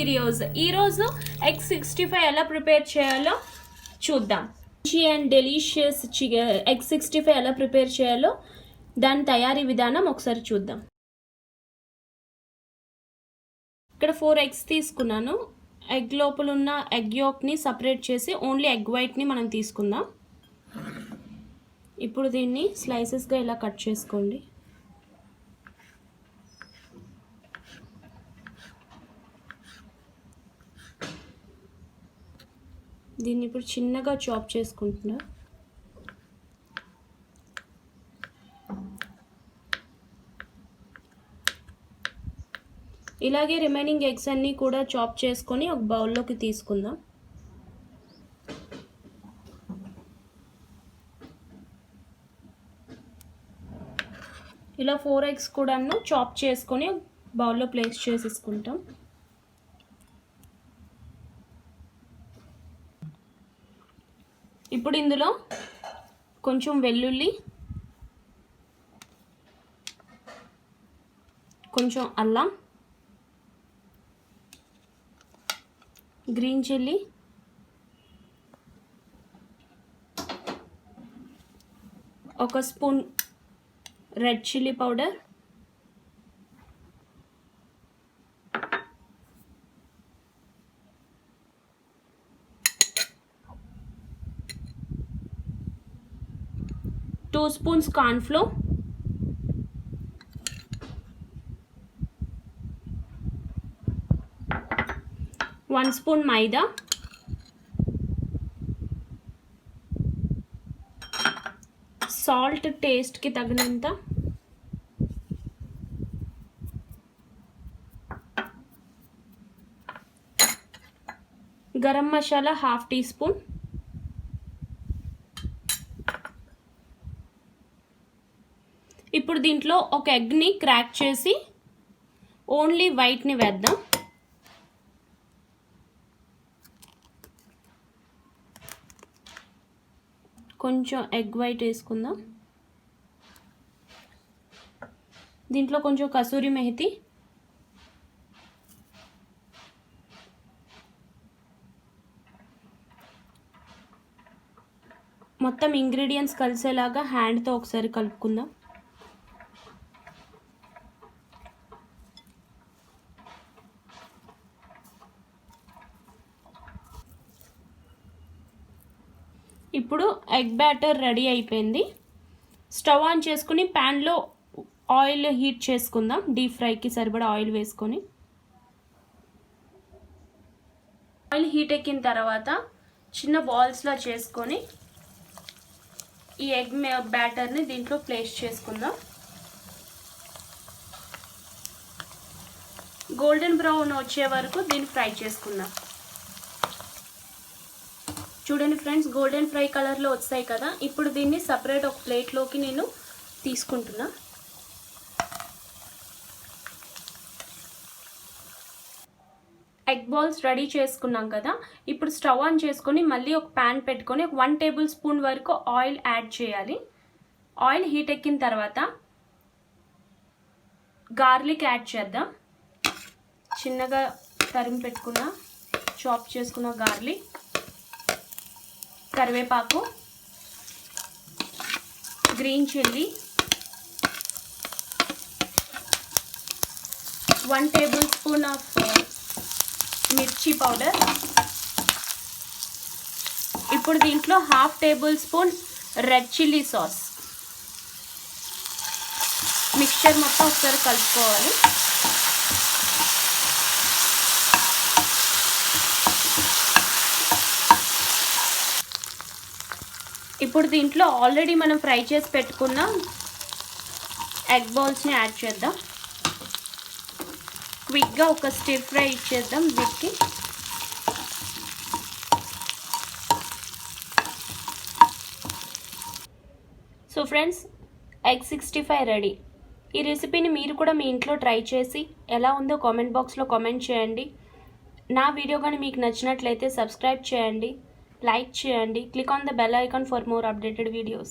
హeyits.siriworld. ఈరోజు ఎగ్ 65 ఎలా ప్రిపేర్ చేయాలో చూద్దాం. మంచి అండ్ డెలిషియస్ ఎగ్ 65 ఎలా ప్రిపేర్ చేయాలో దాని తయారీ విధానం ఒకసారి చూద్దాం. ఇక్కడ 4 ఎగ్స్ తీసుకున్నాను. ఎగ్ లోపల ఉన్న ఎగ్ యోక్ని సపరేట్ చేసి ఓన్లీ ఎగ్ వైట్ని మనం తీసుకుందాం. ఇప్పుడు దీన్ని స్లైసెస్గా ఇలా కట్ చేసుకోండి. దీన్ని ఇప్పుడు చిన్నగా చాప్ చేసుకుంటున్నా. ఇలాగే రిమైనింగ్ ఎగ్స్ అన్నీ కూడా చాప్ చేసుకొని ఒక బౌల్లోకి తీసుకుందాం. ఇలా 4 ఎగ్స్ కూడాను చాప్ చేసుకొని బౌల్లో ప్లేస్ చేసేసుకుంటాం. ఇప్పుడు ఇందులో కొంచెం వెల్లుల్లి, కొంచెం అల్లం, గ్రీన్ చిల్లీ, ఒక spoon red chilli powder, two spoons corn flour, 1 spoon maida, salt టేస్ట్కి తగినంత, గరం మసాలా 1/2 టీ స్పూన్, ఇప్పుడు దీంట్లో ఒక ఎగ్ని క్రాక్ చేసి ఓన్లీ వైట్ని వేద్దాం. కొంచెం ఎగ్ వైట్ వేసుకుందాం. దీంట్లో కొంచెం కసూరి మెహతి, మొత్తం ఇంగ్రీడియంట్స్ కలిసేలాగా హ్యాండ్తో ఒకసారి కలుపుకుందాం. ఇప్పుడు ఎగ్ బ్యాటర్ రెడీ అయిపోయింది. స్టవ్ ఆన్ చేసుకుని ప్యాన్లో ఆయిల్ హీట్ చేసుకుందాం. డీప్ ఫ్రైకి సరిపడా ఆయిల్ వేసుకొని, ఆయిల్ హీట్ ఎక్కిన తర్వాత చిన్న బాల్స్లా చేసుకొని ఈ ఎగ్ బ్యాటర్ని దీంట్లో ప్లేస్ చేసుకుందాం. గోల్డెన్ బ్రౌన్ వచ్చే వరకు దీన్ని ఫ్రై చేసుకుందాం. చూడండి ఫ్రెండ్స్, గోల్డెన్ ఫ్రై కలర్లో వస్తాయి కదా. ఇప్పుడు దీన్ని సపరేట్ ఒక ప్లేట్లోకి నేను తీసుకుంటున్నా. ఎగ్ బాల్స్ రెడీ చేసుకున్నాం కదా. ఇప్పుడు స్టవ్ ఆన్ చేసుకొని మళ్ళీ ఒక ప్యాన్ పెట్టుకొని ఒక 1 టేబుల్ స్పూన్ వరకు ఆయిల్ యాడ్ చేయాలి. ఆయిల్ హీట్ ఎక్కిన తర్వాత గార్లిక్ యాడ్ చేద్దాం. చిన్నగా తరిమి పెట్టుకున్న చాప్ చేసుకున్న గార్లిక్, కరివేపాకు, green chilli, 1 table spoon of మిర్చి పౌడర్. ఇప్పుడు దీంట్లో 1/2 table spoon red chilli sauce. Mixture మొత్తం ఒకసారి కలుపుకోవాలి. ఇప్పుడు దీంట్లో ఆల్రెడీ మనం ఫ్రై చేసి పెట్టుకున్న ఎగ్ బాల్స్ని యాడ్ చేద్దాం. క్విక్గా ఒక స్టిర్ ఫ్రై ఇచ్చేద్దాం వీటికి. So friends, egg 65 ready. ఈ రెసిపీని మీరు కూడా మీ ఇంట్లో ట్రై చేసి ఎలా ఉందో కామెంట్ బాక్స్లో కామెంట్ చేయండి. నా వీడియో కానీ మీకు నచ్చినట్లయితే సబ్స్క్రైబ్ చేయండి, like చేయండి. Click on the bell icon for more updated videos.